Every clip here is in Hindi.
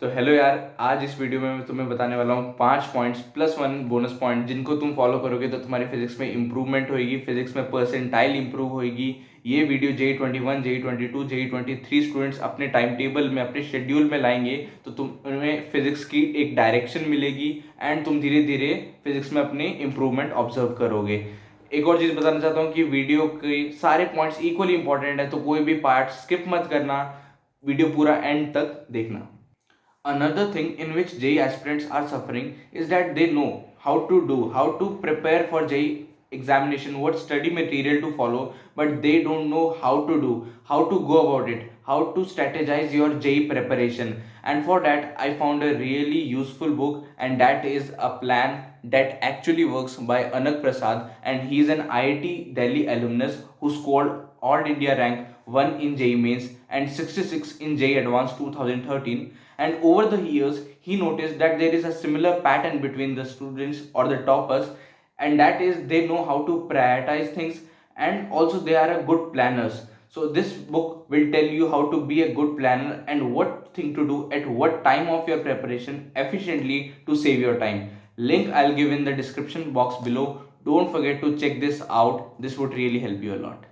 तो हेलो यार, आज इस वीडियो में मैं तुम्हें बताने वाला हूँ 5 पॉइंट्स प्लस 1 बोनस पॉइंट जिनको तुम फॉलो करोगे तो तुम्हारी फिजिक्स में इंप्रूवमेंट होगी, फिजिक्स में परसेंटाइल इंप्रूव होगी। ये video JEE 21, JEE 22, JEE 23 students अपने टाइम टेबल में, अपने शेड्यूल में लाएंगे तो तुम्हें फिजिक्स की एक डायरेक्शन मिलेगी एंड तुम धीरे धीरे फिजिक्स में अपने इंप्रूवमेंट ऑब्जर्व करोगे। एक और चीज़ बताना चाहता हूँ कि वीडियो के सारे पॉइंट्स इक्वली इंपॉर्टेंट है, तो कोई भी पार्ट स्किप मत करना, वीडियो पूरा एंड तक देखना। Another thing in which JEE aspirants are suffering is that they know how to prepare for JEE examination, what study material to follow, but they don't know how to go about it, how to strategize your JEE preparation. And for that, I found a really useful book, and that is a plan that actually works by Anak Prasad, and he is an IIT Delhi alumnus who scored All India rank 1 in JEE Mains and 66 in JEE Advanced 2013. And over the years, he noticed that there is a similar pattern between the students or the toppers, and that is they know how to prioritize things and also they are a good planners. So this book will tell you how to be a good planner and what thing to do at what time of your preparation efficiently to save your time. Link I'll give in the description box below. Don't forget to check this out. This would really help you a lot.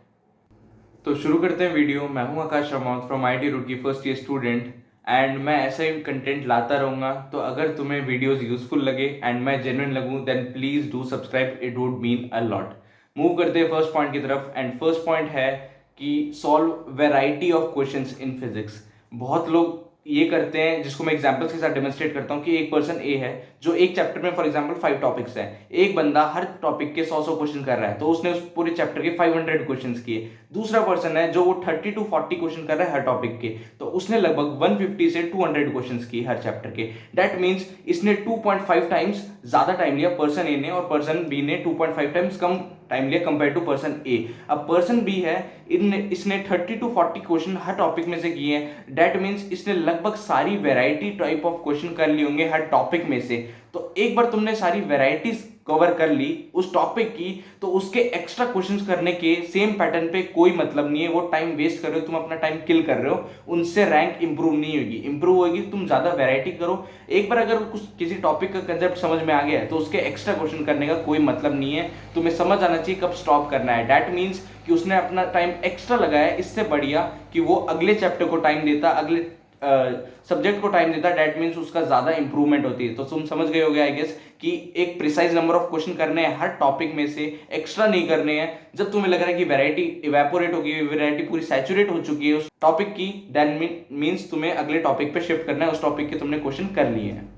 तो शुरू करते हैं वीडियो। मैं हूं Akash Ramaut from IIT Roorkee first year student, and मैं ऐसा ही कंटेंट लाता रहूँगा। तो अगर तुम्हें वीडियोस यूजफुल लगे एंड मैं जेन्युइन लगूँ then please do subscribe, it would mean a lot. Move करते हैं फर्स्ट पॉइंट की तरफ, एंड फर्स्ट पॉइंट है कि solve variety of questions in physics. बहुत लोग ये करते हैं, जिसको मैं एग्जांपल्स के साथ डेमोन्स्ट्रेट करता हूँ कि एक पर्सन ए है जो एक चैप्टर में फॉर एग्जांपल 5 टॉपिक्स हैं, एक बंदा हर टॉपिक के 100 क्वेश्चन कर रहा है तो उसने उस पूरे चैप्टर के 500 क्वेश्चंस किए। दूसरा पर्सन है जो वो 30 to 40 क्वेश्चन कर रहा है हर टॉपिक के, तो उसने लगभग 150 से 200 क्वेश्चंस किए हर चैप्टर के। दैट मीन्स इसने 2.5 टाइम्स ज्यादा टाइम लिया पर्सन ए ने, और पर्सन बी ने 2.5 टाइम्स कम टाइम लिया कंपेयर टू पर्सन ए। अब पर्सन बी है, इसने 30 to 40 क्वेश्चन हर टॉपिक में से किए हैं। दैट मीन्स इसने लगभग सारी वेराइटी टाइप ऑफ क्वेश्चन कर लिए होंगे हर टॉपिक में से। तो एक बार तुमने सारी वेराइटीज कवर कर ली उस टॉपिक की, तो उसके एक्स्ट्रा क्वेश्चंस करने के सेम पैटर्न पे कोई मतलब नहीं है। वो टाइम वेस्ट कर रहे हो, तुम अपना टाइम किल कर रहे हो, उनसे रैंक इंप्रूव नहीं होगी। इंप्रूव होगी तुम ज्यादा वेराइटी करो। एक बार अगर कुछ किसी टॉपिक का कंसेप्ट समझ में आ गया है तो उसके एक्स्ट्रा क्वेश्चन करने का कोई मतलब नहीं है। तुम्हें समझ आना चाहिए कब स्टॉप करना है। दैट मीन्स कि उसने अपना टाइम एक्स्ट्रा लगाया है, इससे बढ़िया कि वो अगले चैप्टर को टाइम देता, अगले सब्जेक्ट को टाइम देता। डेट मीन्स उसका ज्यादा इंप्रूवमेंट होती है। तो तुम समझ गए होगे आई गेस कि एक प्रिसाइज नंबर ऑफ क्वेश्चन करने हैं हर टॉपिक में से, एक्स्ट्रा नहीं करने हैं। जब तुम्हें लग रहा है कि वैरायटी इवेपोरेट होगी, वैरायटी पूरी सैचुरेट हो चुकी है उस टॉपिक की, देन मीन्स तुम्हें अगले टॉपिक पे शिफ्ट करना है, उस टॉपिक के तुमने क्वेश्चन कर लिए हैं।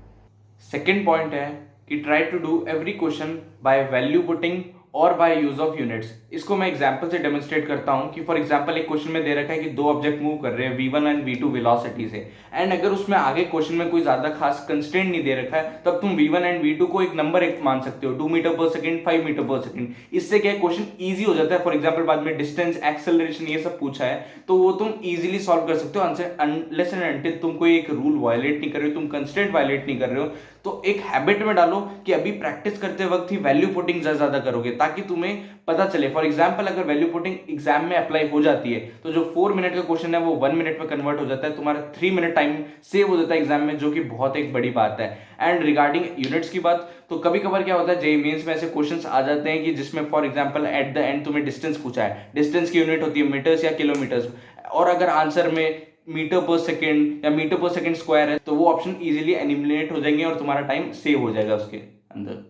सेकेंड पॉइंट है कि try to do every question by value putting और बाय यूज ऑफ यूनिट्स। इसको मैं एग्जांपल से डेमोन्स्ट्रेट करता हूं कि फॉर एग्जांपल एक क्वेश्चन में दे रखा है कि 2 ऑब्जेक्ट मूव कर रहे हैं V1 एंड V2 वेलोसिटी से, एंड अगर उसमें आगे क्वेश्चन में कोई ज्यादा खास कंस्ट्रेंट नहीं दे रखा है तब तुम V1 एंड V2 को एक नंबर एक मान सकते हो, 2 मीटर पर सेकंड, 5 मीटर पर सेकंड। इससे क्या क्वेश्चन ईजी हो जाता है। फॉर एग्जाम्पल बाद में डिस्टेंस, एक्सेलरेशन ये सब पूछा है तो वो तुम इजिली सॉल्व कर सकते हो, अनलेस एंड अनटिल तुम कोई एक रूल वायलेट नहीं कर रहे हो, तुम कंस्ट्रेंट वायलेट नहीं कर रहे हो। तो एक हैबिट में डालो कि अभी प्रैक्टिस करते वक्त ही वैल्यू पुटिंग ज्यादा करोगे ताकि तुम्हें पता चले। फॉर एग्जाम्पल अगर वैल्यू पुटिंग एग्जाम में अप्लाई हो जाती है तो जो 4 मिनट का क्वेश्चन है वो 1 मिनट में कन्वर्ट हो जाता है, तुम्हारा 3 मिनट टाइम सेव हो जाता है एग्जाम में, जो कि बहुत एक बड़ी बात है। एंड रिगार्डिंग यूनिट्स की बात, तो कभी कभार क्या होता है जेईई मेंस में ऐसे क्वेश्चंस आ जाते हैं कि जिसमें for example at the end तुम्हें डिस्टेंस पूछा है, डिस्टेंस की यूनिट होती है मीटर्स या किलोमीटर्स, और अगर आंसर में मीटर पर सेकेंड या मीटर पर सेकेंड स्क्वायर है तो वो ऑप्शन इजीली एलिमिनेट हो जाएंगे और तुम्हारा टाइम सेव हो जाएगा उसके अंदर।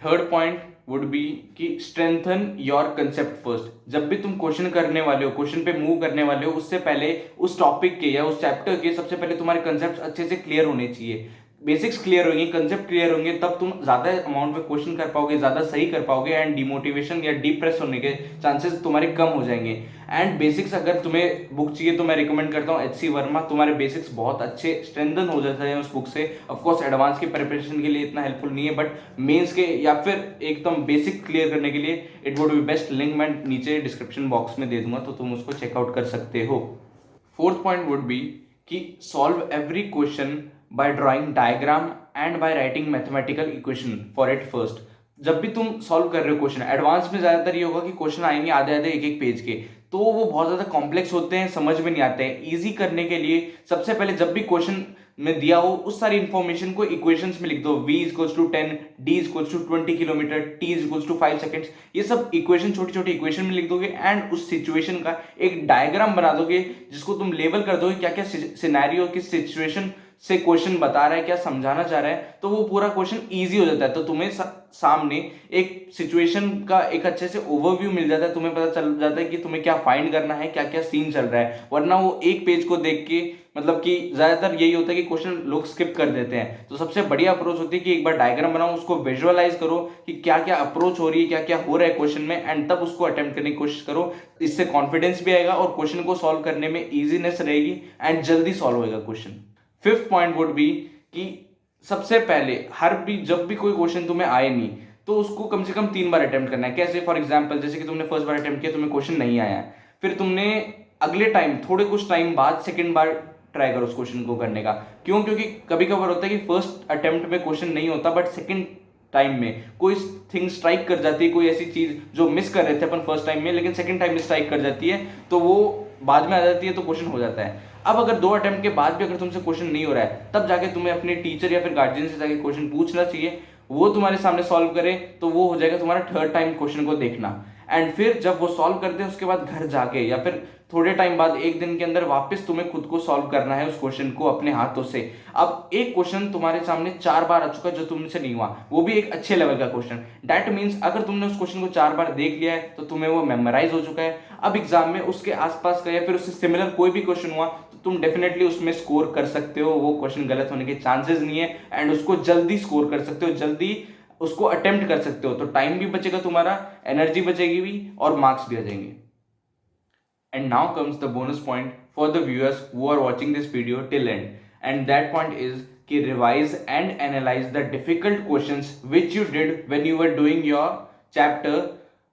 थर्ड पॉइंट वुड बी कि स्ट्रेंथन योर कंसेप्ट फर्स्ट। जब भी तुम क्वेश्चन करने वाले हो, क्वेश्चन पे मूव करने वाले हो, उससे पहले उस टॉपिक के या उस चैप्टर के सबसे पहले तुम्हारे कंसेप्ट अच्छे से क्लियर होने चाहिए। बेसिक्स क्लियर होंगे, कंसेप्ट क्लियर होंगे, तब तुम ज्यादा अमाउंट में क्वेश्चन कर पाओगे, ज्यादा सही कर पाओगे, एंड डिमोटिवेशन या डिप्रेस होने के चांसेस तुम्हारे कम हो जाएंगे। एंड बेसिक्स अगर तुम्हें बुक चाहिए तो मैं रिकमेंड करता हूँ HC वर्मा। तुम्हारे बेसिक्स बहुत अच्छे स्ट्रेंथन हो जाते हैं उस बुक से। ऑफकोर्स एडवांस की प्रिपरेशन के लिए इतना हेल्पफुल नहीं है, बट मेंस के या फिर एकदम बेसिक क्लियर करने के लिए it would be best. Link मैं नीचे डिस्क्रिप्शन बॉक्स में दे दूंगा तो तुम उसको चेकआउट कर सकते हो। फोर्थ पॉइंट वुड बी कि solve every question by drawing diagram and by writing mathematical equation for it first। जब भी तुम सॉल्व कर रहे हो क्वेश्चन, एडवांस में ज्यादातर ये होगा कि क्वेश्चन आएंगे आधे आधे एक एक पेज के, तो वो बहुत ज़्यादा कॉम्प्लेक्स होते हैं, समझ में नहीं आते हैं। ईजी करने के लिए सबसे पहले जब भी क्वेश्चन में दिया हो उस सारी इंफॉर्मेशन को इक्वेशंस में लिख दो। v equals to 10, d equals to 20 kilometre, t equals to 5 seconds. ये सब इक्वेशन छोटी छोटी इक्वेशन में लिख दोगे एंड उस सिचुएशन का एक डायग्राम बना दोगे जिसको तुम लेबल कर दोगे क्या क्या सिनेरियो, किस सिचुएशन से क्वेश्चन बता रहा है, क्या समझाना चाह रहा है, तो वो पूरा क्वेश्चन इजी हो जाता है। तो तुम्हें सामने एक सिचुएशन का एक अच्छे से ओवरव्यू मिल जाता है, तुम्हें पता चल जाता है कि तुम्हें क्या फाइंड करना है, क्या क्या सीन चल रहा है। वरना वो एक पेज को देख के मतलब कि ज्यादातर यही होता है कि क्वेश्चन लोग स्किप कर देते हैं। तो सबसे बढ़िया अप्रोच होती है कि एक बार डायग्राम बनाओ, उसको विजुअलाइज करो कि क्या क्या अप्रोच हो रही है, क्या क्या हो रहा है क्वेश्चन में, एंड तब उसको अटेम्प्ट करने की कोशिश करो। इससे कॉन्फिडेंस भी आएगा और क्वेश्चन को सॉल्व करने में ईजीनेस रहेगी एंड जल्दी सॉल्व होगा question. Fifth point would be कि सबसे पहले जब भी कोई क्वेश्चन तुम्हें आए नहीं तो उसको कम से कम 3 बार अटेम्प्ट करना है। कैसे? फॉर एग्जांपल जैसे कि तुमने फर्स्ट बार अटेम्प्ट किया, तुम्हें क्वेश्चन नहीं आया, फिर तुमने अगले टाइम थोड़े कुछ टाइम बाद सेकंड बार ट्राई करो उस क्वेश्चन को करने का। क्यों? क्योंकि कभी कभार होता है कि फर्स्ट अटेम्प्ट में क्वेश्चन नहीं होता बट सेकंड टाइम में कोई थिंग स्ट्राइक कर जाती है, कोई ऐसी चीज जो मिस कर रहे थे अपन फर्स्ट टाइम में लेकिन सेकंड टाइम में स्ट्राइक कर जाती है, तो वो बाद में आ जाती है, तो क्वेश्चन हो जाता है। अब अगर 2 अटेम्प्ट के बाद भी अगर तुमसे क्वेश्चन नहीं हो रहा है तब जाके तुम्हें अपने टीचर या फिर गार्जियन से जाके क्वेश्चन पूछना चाहिए, वो तुम्हारे सामने सॉल्व करे, तो वो हो जाएगा तुम्हारा थर्ड टाइम क्वेश्चन को देखना। एंड फिर जब वो सॉल्व करते हैं उसके बाद घर जाके या फिर थोड़े टाइम बाद 1 दिन के अंदर वापस तुम्हें खुद को सॉल्व करना है उस क्वेश्चन को अपने हाथों से। अब एक क्वेश्चन तुम्हारे सामने 4 बार आ चुका है जो तुमसे नहीं हुआ, वो भी एक अच्छे लेवल का क्वेश्चन। दैट मीन्स अगर तुमने उस क्वेश्चन को 4 बार देख लिया है तो तुम्हें वो मेमोराइज हो चुका है। अब एग्जाम में उसके आसपास का या फिर उससे सिमिलर कोई भी क्वेश्चन हुआ तो तुम डेफिनेटली उसमें स्कोर कर सकते हो, वो क्वेश्चन गलत होने के चांसेस नहीं है एंड उसको जल्दी स्कोर कर सकते हो, जल्दी उसको अटेम्प्ट कर सकते हो। तो टाइम भी बचेगा तुम्हारा, एनर्जी बचेगी भी और मार्क्स भी आ जाएंगे। And now comes the bonus point for the viewers who are watching this video till end, and that point is कि revise and analyze the difficult questions which you did when you were doing your chapter।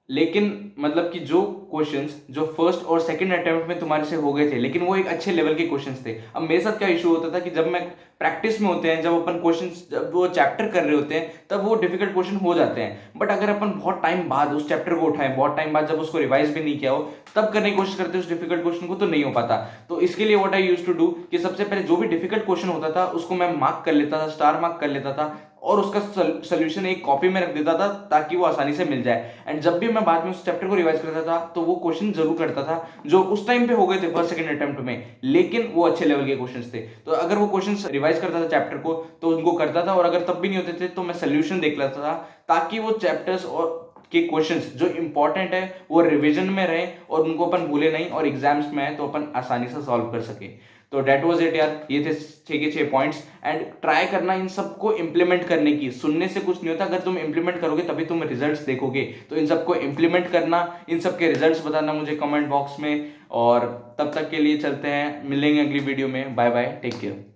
लेकिन मतलब कि जो क्वेश्चंस जो फर्स्ट और सेकंड अटेम्प्ट में तुम्हारे से हो गए थे लेकिन वो एक अच्छे लेवल के क्वेश्चंस थे। अब मेरे साथ क्या इशू होता था कि जब मैं प्रैक्टिस में होते हैं, जब अपन क्वेश्चंस जब वो चैप्टर कर रहे होते हैं तब वो डिफिकल्ट क्वेश्चन हो जाते हैं, बट अगर अपन बहुत टाइम बाद उस चैप्टर को उठाएं, बहुत टाइम बाद जब उसको रिवाइज भी नहीं किया हो तब करने की कोशिश करते हैं उस डिफिकल्ट क्वेश्चन को, तो नहीं हो पाता। तो इसके लिए what I used to do कि सबसे पहले जो भी डिफिकल्ट क्वेश्चन होता था उसको मैं मार्क कर लेता था, स्टार मार्क कर लेता था और उसका सोल्यूशन एक कॉपी में रख देता था ताकि वो आसानी से मिल जाए। एंड जब भी मैं बाद में उस चैप्टर को रिवाइज करता था तो वो क्वेश्चन जरूर करता था जो उस टाइम पे हो गए थे फर्स्ट सेकंड अटेम्प्ट में, लेकिन वो अच्छे लेवल के क्वेश्चंस थे। तो अगर वो क्वेश्चंस रिवाइज करता था चैप्टर को तो उनको करता था, और अगर तब भी नहीं होते थे तो मैं सोल्यूशन देख लेता था ताकि वो चैप्टर्स और के क्वेश्चंस जो इंपॉर्टेंट है वो रिवीजन में रहे और उनको अपन भूले नहीं और एग्जाम्स में आए तो अपन आसानी से सॉल्व कर सके। तो डेट वाज इट यार, ये थे 6 के 6 पॉइंट्स। एंड ट्राई करना इन सबको इंप्लीमेंट करने की, सुनने से कुछ नहीं होता, अगर तुम इंप्लीमेंट करोगे तभी तुम रिजल्ट्स देखोगे। तो इन सबको इंप्लीमेंट करना, इन सब के रिजल्ट्स बताना मुझे कमेंट बॉक्स में, और तब तक के लिए चलते हैं, मिलेंगे अगली वीडियो में। Bye bye, take care.